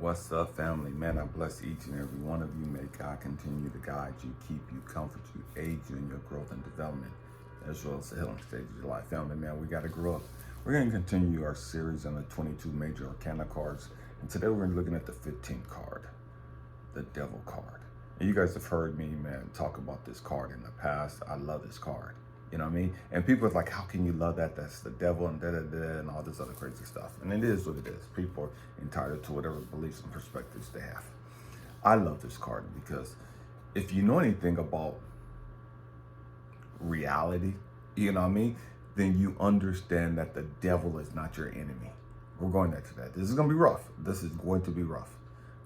What's up, family? Man, I bless each and every one of you. May God continue to guide you, keep you, comfort you, aid you in your growth and development, as well as the healing stage of your life. Family, man, we got to grow up. We're going to continue our series on the 22 major arcana cards. And today we're going to be looking at the 15th card, the Devil card. And you guys have heard me, man, talk about this card in the past. I love this card. You know what I mean? And people are like, how can you love that? That's the devil and da-da-da and all this other crazy stuff. And it is what it is. People are entitled to whatever beliefs and perspectives they have. I love this card because if you know anything about reality, you know what I mean? Then you understand that the devil is not your enemy. We're going into that. This is going to be rough. This is going to be rough.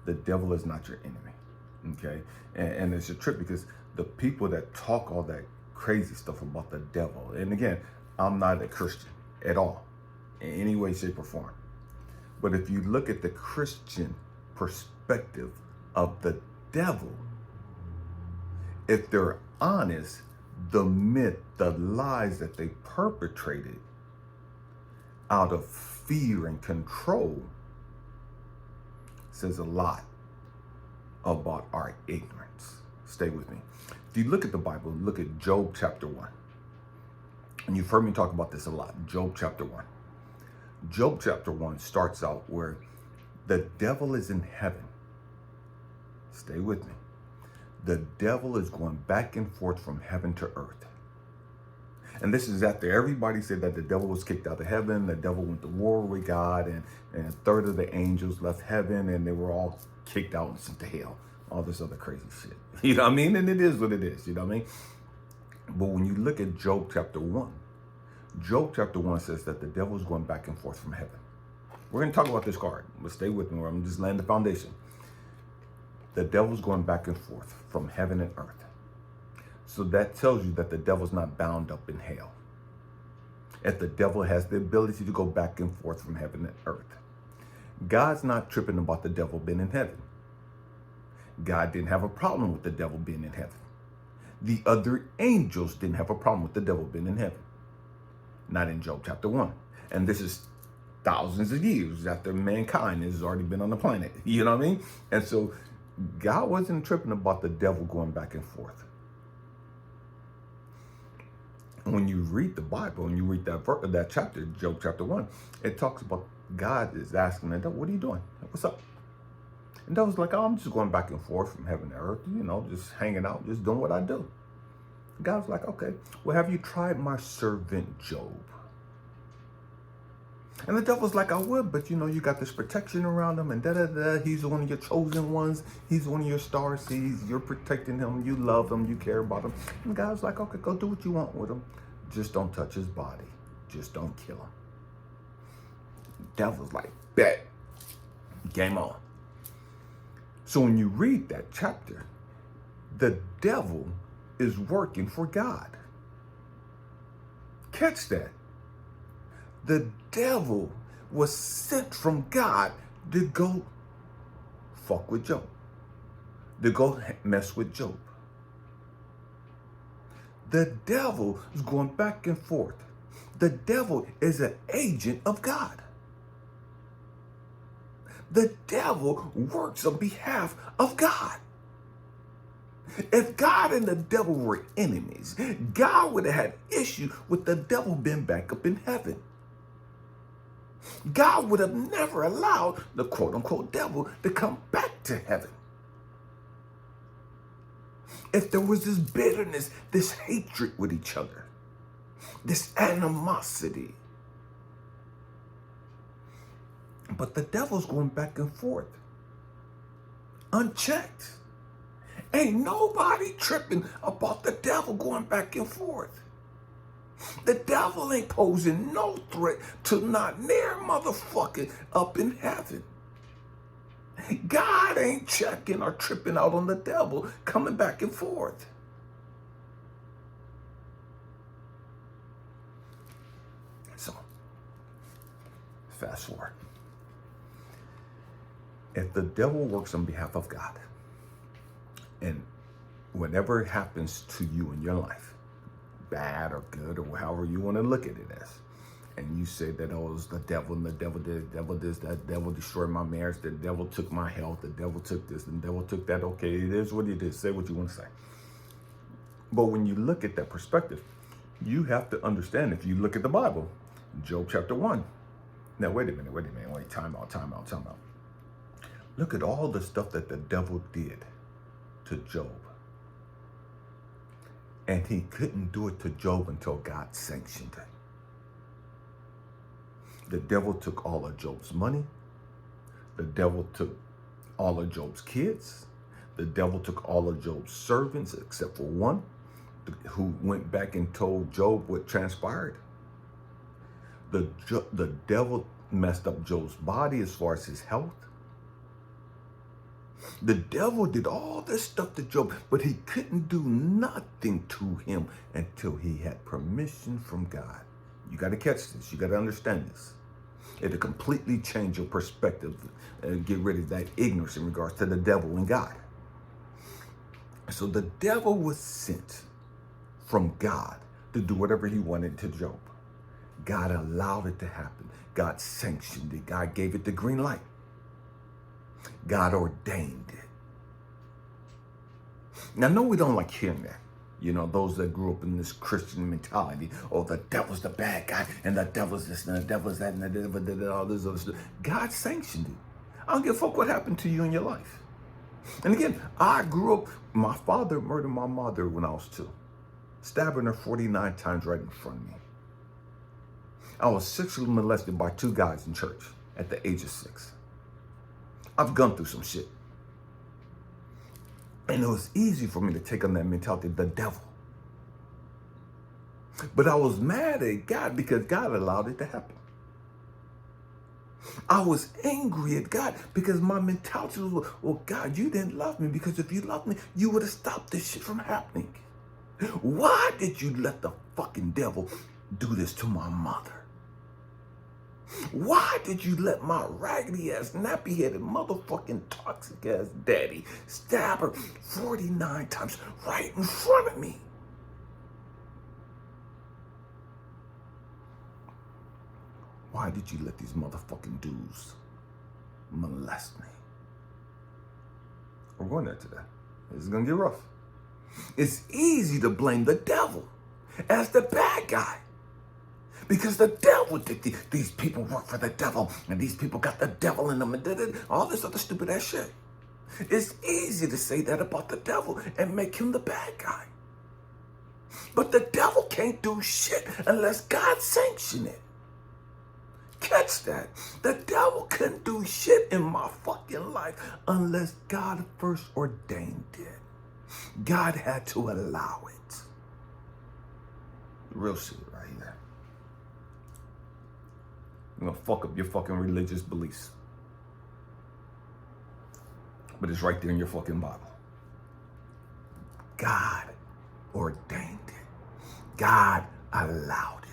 The devil is not your enemy. Okay? And it's a trip because the people that talk all that crazy stuff about the devil. And again, I'm not a Christian at all, in any way, shape, or form. But if you look at the Christian perspective of the devil, if they're honest, the myth, the lies that they perpetrated out of fear and control says a lot about our ignorance. Stay with me. If you look at the Bible, look at Job chapter 1. And you've heard me talk about this a lot. Job chapter 1. Job chapter 1 starts out where the devil is in heaven. Stay with me. The devil is going back and forth from heaven to earth. And this is after everybody said that the devil was kicked out of heaven. The devil went to war with God, and a third of the angels left heaven, and they were all kicked out and sent to hell. All this other crazy shit. You know what I mean? And it is what it is. You know what I mean? But when you look at Job chapter 1, Job chapter 1 says that the devil is going back and forth from heaven. We're going to talk about this card, but stay with me. I'm just laying the foundation. The devil's going back and forth from heaven and earth. So that tells you that the devil's not bound up in hell. If the devil has the ability to go back and forth from heaven and earth, God's not tripping about the devil being in heaven. God didn't have a problem with the devil being in heaven. The other angels didn't have a problem with the devil being in heaven. Not in Job chapter 1. And this is thousands of years after mankind has already been on the planet. You know what I mean? And so God wasn't tripping about the devil going back and forth. When you read the Bible and you read that chapter, Job chapter 1, it talks about God is asking the devil, what are you doing? What's up? And devil's like, oh, I'm just going back and forth from heaven to earth, you know, just hanging out, just doing what I do. God's like, okay, well, have you tried my servant Job? And the devil's like, I would, but you know, you got this protection around him and da-da-da. He's one of your chosen ones. He's one of your star seeds. You're protecting him. You love him. You care about him. And God's like, okay, go do what you want with him. Just don't touch his body. Just don't kill him. Devil's like, bet. Game on. So when you read that chapter, the devil is working for God. Catch that. The devil was sent from God to go fuck with Job, to go mess with Job. The devil is going back and forth. The devil is an agent of God. The devil works on behalf of God. If God and the devil were enemies, God would have had issue with the devil being back up in heaven. God would have never allowed the quote-unquote devil to come back to heaven. If there was this bitterness, this hatred with each other, this animosity. But the devil's going back and forth, unchecked. Ain't nobody tripping about the devil going back and forth. The devil ain't posing no threat to not near motherfucking up in heaven. God ain't checking or tripping out on the devil coming back and forth. So, fast forward. If the devil works on behalf of God, and whatever happens to you in your life, bad or good or however you want to look at it as, and you say that, oh, it was the devil, and the devil did, the devil this, the devil destroyed my marriage, the devil took my health, the devil took this, and the devil took that. Okay, it is what it is. Say what you want to say. But when you look at that perspective, you have to understand, if you look at the Bible, Job chapter 1. Now, wait a minute, time out. Look at all the stuff that the devil did to Job. And he couldn't do it to Job until God sanctioned it. The devil took all of Job's money. The devil took all of Job's kids. The devil took all of Job's servants except for one, who went back and told Job what transpired. The devil messed up Job's body as far as his health. The devil did all this stuff to Job, but he couldn't do nothing to him until he had permission from God. You got to catch this. You got to understand this. It'll completely change your perspective and get rid of that ignorance in regards to the devil and God. So the devil was sent from God to do whatever he wanted to Job. God allowed it to happen. God sanctioned it. God gave it the green light. God ordained it. Now, no, we don't like hearing that. You know, those that grew up in this Christian mentality, oh, the devil's the bad guy, and the devil's this, and the devil's that, and the devil did all this other stuff. God sanctioned it. I don't give a fuck what happened to you in your life. And again, I grew up, my father murdered my mother when I was 2, stabbing her 49 times right in front of me. I was sexually molested by 2 guys in church at the age of 6. I've gone through some shit. And it was easy for me to take on that mentality, the devil. But I was mad at God because God allowed it to happen. I was angry at God because my mentality was, well, God, you didn't love me, because if you loved me, you would have stopped this shit from happening. Why did you let the fucking devil do this to my mother? Why did you let my raggedy ass, nappy headed, motherfucking toxic ass daddy stab her 49 times right in front of me? Why did you let these motherfucking dudes molest me? We're going there today. This is going to get rough. It's easy to blame the devil as the bad guy, because the devil did these people work for the devil, and these people got the devil in them, and did all this other stupid ass shit. It's easy to say that about the devil and make him the bad guy. But the devil can't do shit unless God sanctions it. Catch that. The devil couldn't do shit in my fucking life unless God first ordained it. God had to allow it. Real shit right here. I'm gonna fuck up your fucking religious beliefs. But it's right there in your fucking Bible. God ordained it. God allowed it.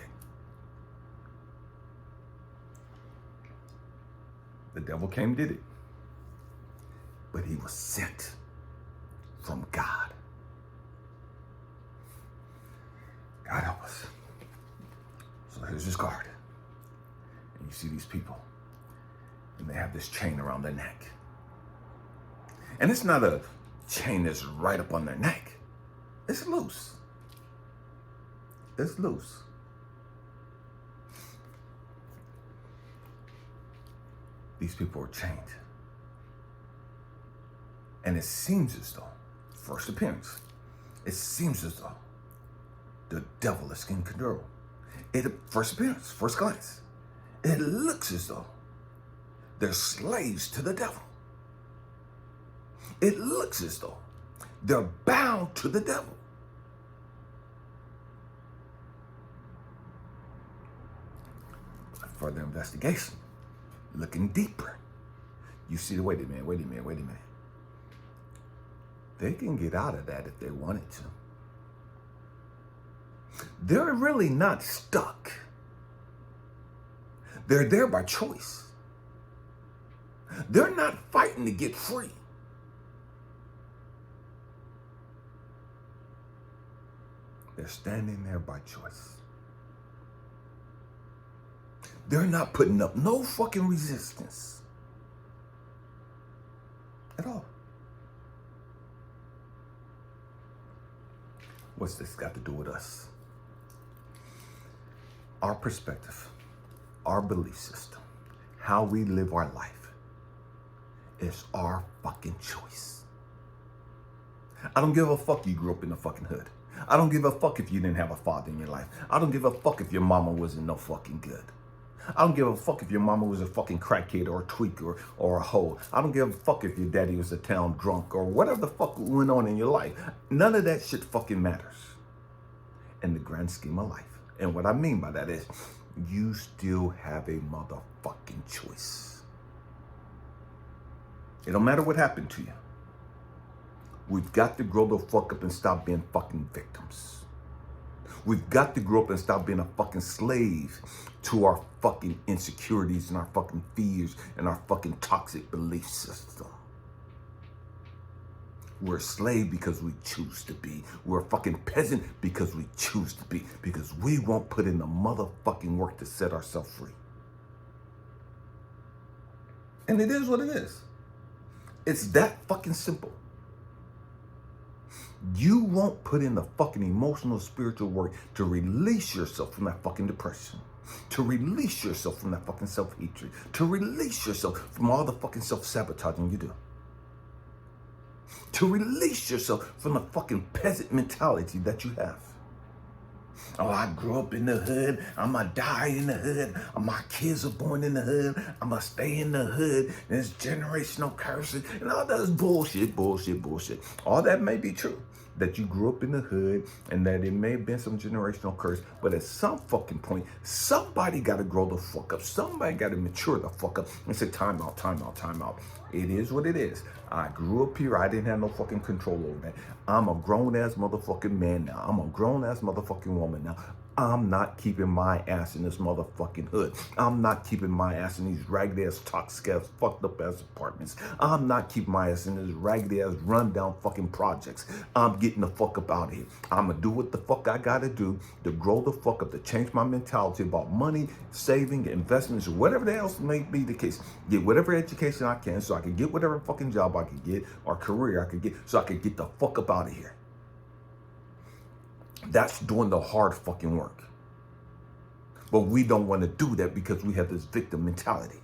The devil came, did it. But he was sent from God. God help us. So here's this card. And you see these people, and they have this chain around their neck. And it's not a chain that's right up on their neck. It's loose. It's loose. These people are chained. And it seems as though, first appearance, it seems as though the devil is in control. First appearance, first glance, it looks as though they're slaves to the devil. It looks as though they're bound to the devil. Further investigation, looking deeper, you see, wait a minute. They can get out of that if they wanted to. They're really not stuck. They're there by choice. They're not fighting to get free. They're standing there by choice. They're not putting up no fucking resistance at all. What's this got to do with us? Our perspective, our belief system, how we live our life is our fucking choice. I don't give a fuck you grew up in the fucking hood. I don't give a fuck if you didn't have a father in your life. I don't give a fuck if your mama wasn't no fucking good. I don't give a fuck if your mama was a fucking crackhead or a tweaker or a hoe. I don't give a fuck if your daddy was a town drunk or whatever the fuck went on in your life. None of that shit fucking matters in the grand scheme of life. And what I mean by that is you still have a motherfucking choice. It don't matter what happened to you. We've got to grow the fuck up and stop being fucking victims. We've got to grow up and stop being a fucking slave to our fucking insecurities and our fucking fears and our fucking toxic belief system. We're a slave because we choose to be. We're a fucking peasant because we choose to be. Because we won't put in the motherfucking work to set ourselves free. And it is what it is. It's that fucking simple. You won't put in the fucking emotional, spiritual work to release yourself from that fucking depression, to release yourself from that fucking self-hatred, to release yourself from all the fucking self-sabotaging you do, to release yourself from the fucking peasant mentality that you have. Oh, I grew up in the hood. I'm going to die in the hood. My kids are born in the hood. I'm going to stay in the hood. There's generational curses and all that bullshit. All that may be true, that you grew up in the hood and that it may have been some generational curse. But at some fucking point, somebody got to grow the fuck up. Somebody got to mature the fuck up and say, time out. It is what it is. I grew up here. I didn't have no fucking control over that. I'm a grown-ass motherfucking man now. I'm a grown-ass motherfucking woman now. I'm not keeping my ass in this motherfucking hood. I'm not keeping my ass in these ragged-ass, toxic-ass, fucked-up-ass apartments. I'm not keeping my ass in this ragged-ass, run-down fucking projects. I'm getting the fuck up out of here. I'm going to do what the fuck I got to do to grow the fuck up, to change my mentality about money, saving, investments, whatever the else may be the case. Get whatever education I can so I can get whatever fucking job I can get or career I can get so I can get the fuck up out of here. That's doing the hard fucking work. But we don't want to do that because we have this victim mentality.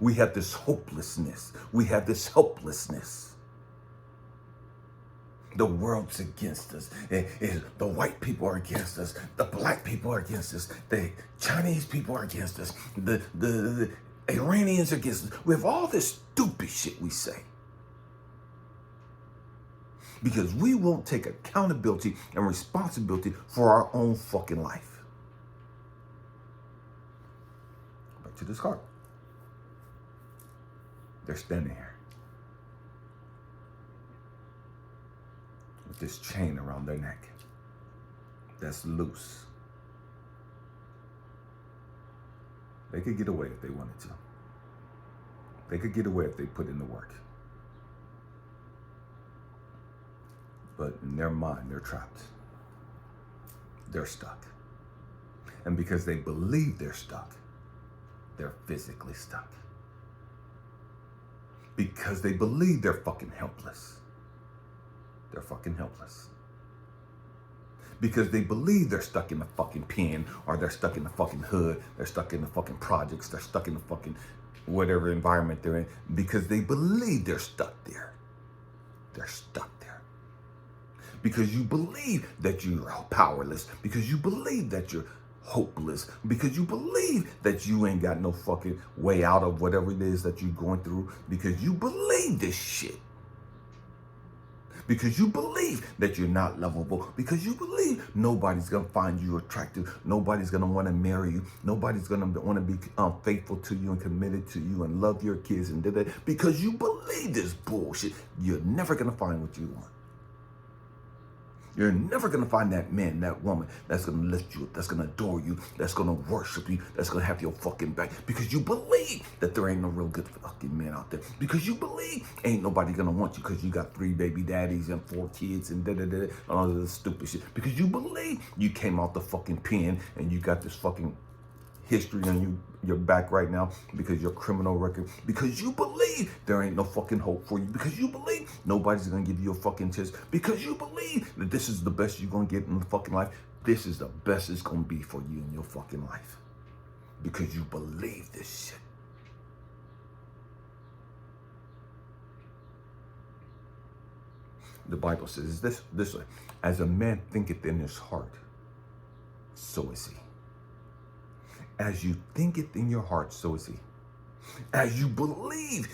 We have this hopelessness. We have this helplessness. The world's against us. The white people are against us. The black people are against us. The Chinese people are against us. The Iranians are against us. We have all this stupid shit we say. Because we won't take accountability and responsibility for our own fucking life. Back to this card. They're standing here with this chain around their neck that's loose. They could get away if they wanted to. They could get away if they put in the work. But in their mind, they're trapped. They're stuck. And because they believe they're stuck, they're physically stuck. Because they believe they're fucking helpless, they're fucking helpless. Because they believe they're stuck in the fucking pen, or they're stuck in the fucking hood, they're stuck in the fucking projects, they're stuck in the fucking whatever environment they're in. Because they believe they're stuck there. They're stuck there. Because you believe that you're powerless, because you believe that you're hopeless, because you believe that you ain't got no fucking way out of whatever it is that you're going through, because you believe this shit. Because you believe that you're not lovable, because you believe nobody's going to find you attractive, nobody's going to want to marry you, nobody's going to want to be faithful to you and committed to you and love your kids and do that. Because you believe this bullshit, you're never going to find what you want. You're never going to find that man, that woman that's going to lift you up, that's going to adore you, that's going to worship you, that's going to have your fucking back. Because you believe that there ain't no real good fucking man out there. Because you believe ain't nobody going to want you because you got 3 baby daddies and 4 kids and and all of this stupid shit. Because you believe you came out the fucking pen and you got this fucking history on your back right now, because your criminal record, because you believe there ain't no fucking hope for you, because you believe nobody's gonna give you a fucking chance, because you believe that this is the best you're gonna get in the fucking life. This is the best it's gonna be for you in your fucking life, because you believe this shit. The Bible says this way: as a man thinketh in his heart, so is he. As you thinketh in your heart, so is he. As you believe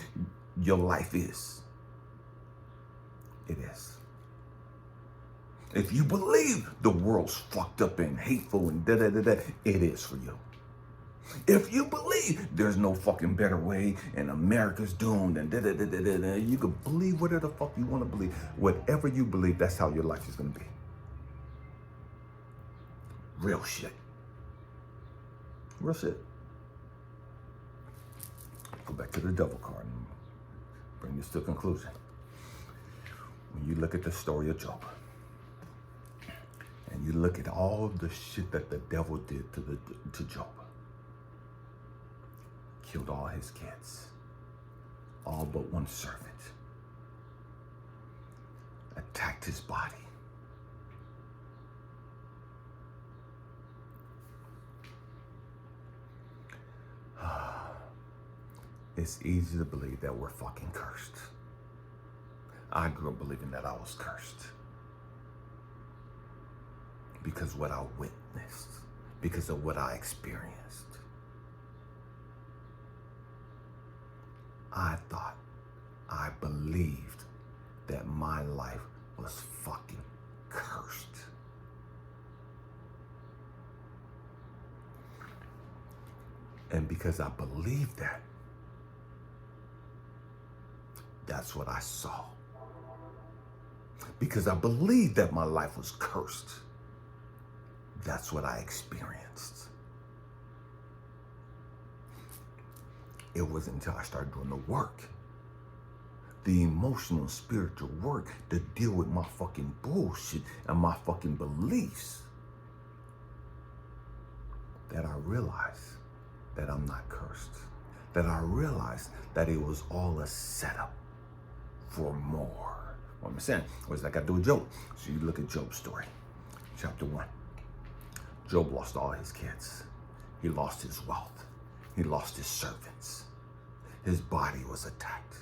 your life is, it is. If you believe the world's fucked up and hateful and da-da-da-da, it is for you. If you believe there's no fucking better way and America's doomed and da-da-da-da-da, you can believe whatever the fuck you want to believe. Whatever you believe, that's how your life is going to be. Real shit. Real shit. Go back to the devil card and bring this to a conclusion. When you look at the story of Job, and you look at all the shit that the devil did to Job, killed all his kids, all but one servant, attacked his body. It's easy to believe that we're fucking cursed. I grew up believing that I was cursed because what I witnessed, because of what I experienced. I thought, I believed that my life was fucking cursed. And because I believed that, that's what I saw. Because I believed that my life was cursed, that's what I experienced. It wasn't until I started doing the work, the emotional and spiritual work to deal with my fucking bullshit and my fucking beliefs, that I realized that I'm not cursed. That I realized that it was all a setup for more. What I'm saying, what's that got to do with Job? So you look at Job's story, chapter 1. Job lost all his kids. He lost his wealth. He lost his servants. His body was attacked.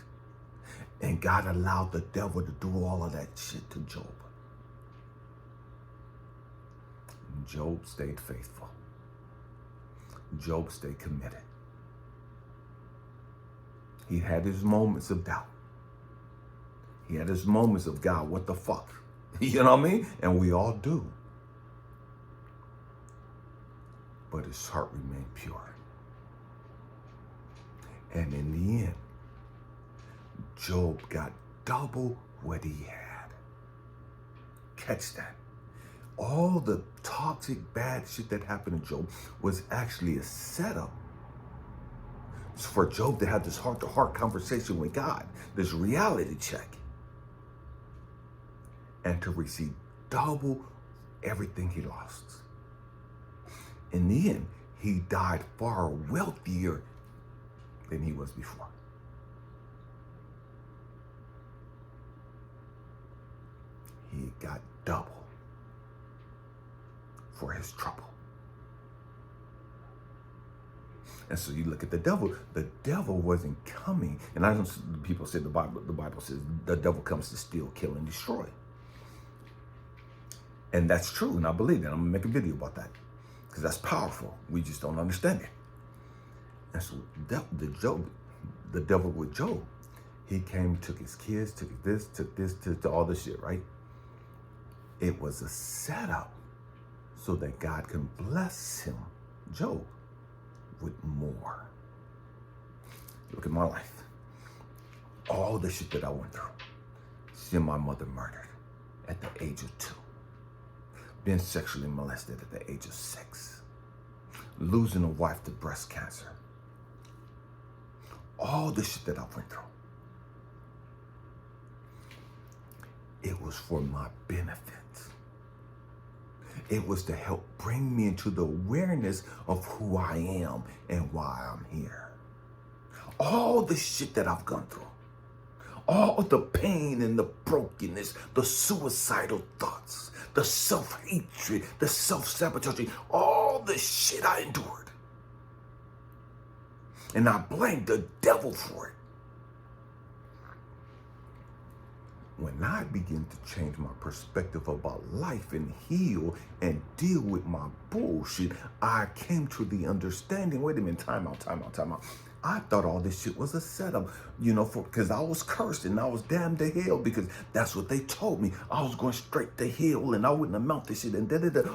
And God allowed the devil to do all of that shit to Job. And Job stayed faithful. Job stayed committed. He had his moments of doubt. He had his moments of, God, what the fuck? You know what I mean? And we all do. But his heart remained pure. And in the end, Job got double what he had. Catch that. All the toxic, bad shit that happened to Job was actually a setup for Job to have this heart-to-heart conversation with God, this reality check, and to receive double everything he lost. In the end, he died far wealthier than he was before. He got double for his trouble. And so you look at the devil wasn't coming. And I know people say the Bible says the devil comes to steal, kill, and destroy. And that's true, and I believe that. I'm gonna make a video about that, because that's powerful. We just don't understand it. And so the devil with Job, he came, took his kids, took all this shit, right? It was a setup so that God can bless him, Job, with more. Look at my life. All the shit that I went through. Seeing my mother murdered at the age of 2. Being sexually molested at the age of 6. Losing a wife to breast cancer. All the shit that I went through. It was for my benefit. It was to help bring me into the awareness of who I am and why I'm here. All the shit that I've gone through, all the pain and the brokenness, the suicidal thoughts, the self-hatred, the self-sabotaging, all the shit I endured. And I blamed the devil for it. When I begin to change my perspective about life and heal and deal with my bullshit, I came to the understanding, wait a minute, time out. I thought all this shit was a setup, because I was cursed and I was damned to hell because that's what they told me. I was going straight to hell and I wouldn't amount to shit and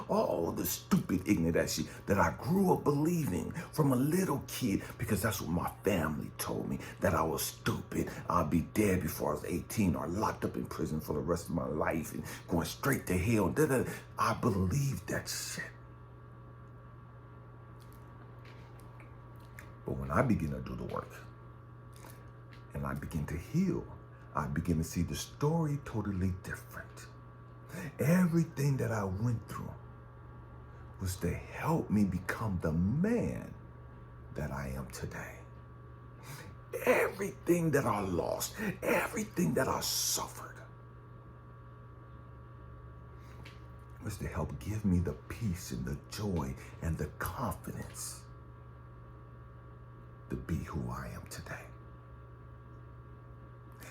all the stupid, ignorant ass shit that I grew up believing from a little kid because that's what my family told me, that I was stupid. I'd be dead before I was 18 or locked up in prison for the rest of my life and going straight to hell. I believed that shit. But when I begin to do the work and I begin to heal, I begin to see the story totally different. Everything that I went through was to help me become the man that I am today. Everything that I lost, everything that I suffered was to help give me the peace and the joy and the confidence to be who I am today.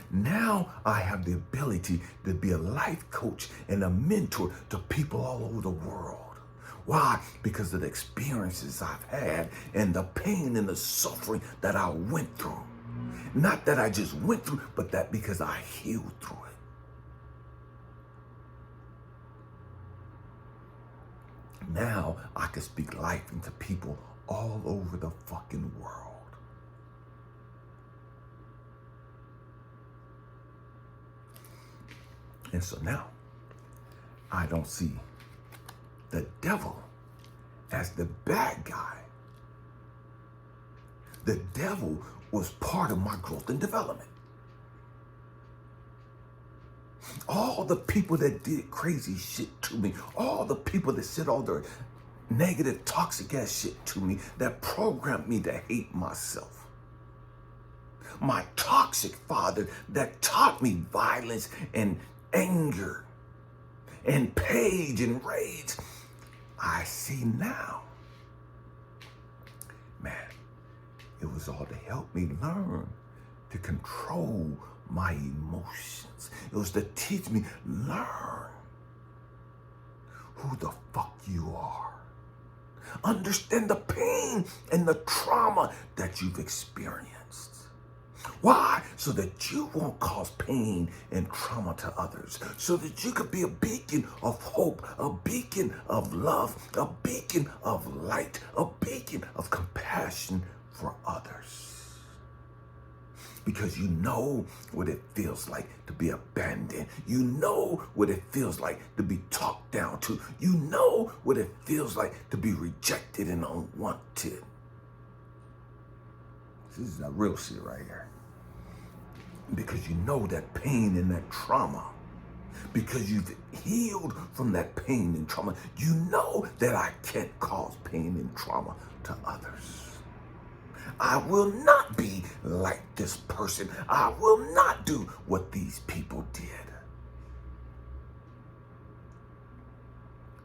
Now I have the ability to be a life coach and a mentor to people all over the world. Why? Because of the experiences I've had and the pain and the suffering that I went through. Not that I just went through, but that because I healed through it. Now I can speak life into people all over the fucking world. And so now, I don't see the devil as the bad guy. The devil was part of my growth and development. All the people that did crazy shit to me, all the people that said all their negative, toxic ass shit to me, that programmed me to hate myself. My toxic father that taught me violence and anger and rage and rage. I see now, man, it was all to help me learn to control my emotions. It was to teach me, learn who the fuck you are. Understand the pain and the trauma that you've experienced. Why? So that you won't cause pain and trauma to others. So that you could be a beacon of hope, a beacon of love, a beacon of light, a beacon of compassion for others. Because you know what it feels like to be abandoned. You know what it feels like to be talked down to. You know what it feels like to be rejected and unwanted. This is that real shit right here. Because you know that pain and that trauma. Because you've healed from that pain and trauma. You know that I can't cause pain and trauma to others. I will not be like this person. I will not do what these people did.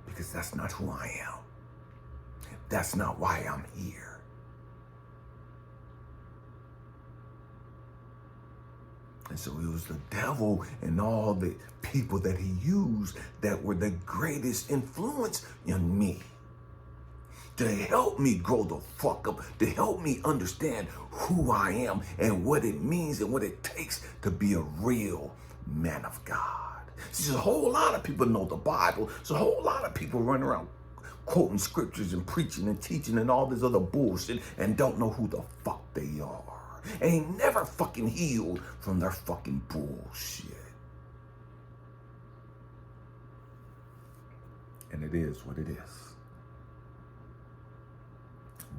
Because that's not who I am. That's not why I'm here. And so it was the devil and all the people that he used that were the greatest influence in me. To help me grow the fuck up, to help me understand who I am and what it means and what it takes to be a real man of God. See, a whole lot of people know the Bible. So a whole lot of people run around quoting scriptures and preaching and teaching and all this other bullshit and don't know who the fuck they are. Ain't never fucking healed from their fucking bullshit. And it is what it is.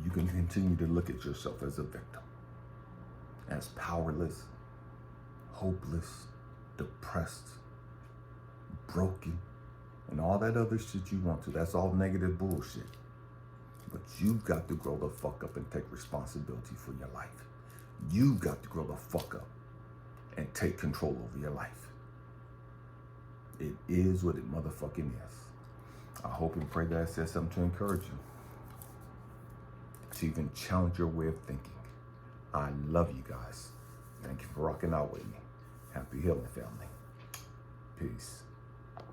You can continue to look at yourself as a victim, as powerless, hopeless, depressed, broken, and all that other shit you want to. That's all negative bullshit. But you've got to grow the fuck up and take responsibility for your life. You've got to grow the fuck up and take control over your life. It is what it motherfucking is. I hope and pray that I said something to encourage you, to even challenge your way of thinking. I love you guys. Thank you for rocking out with me. Happy healing, family. Peace.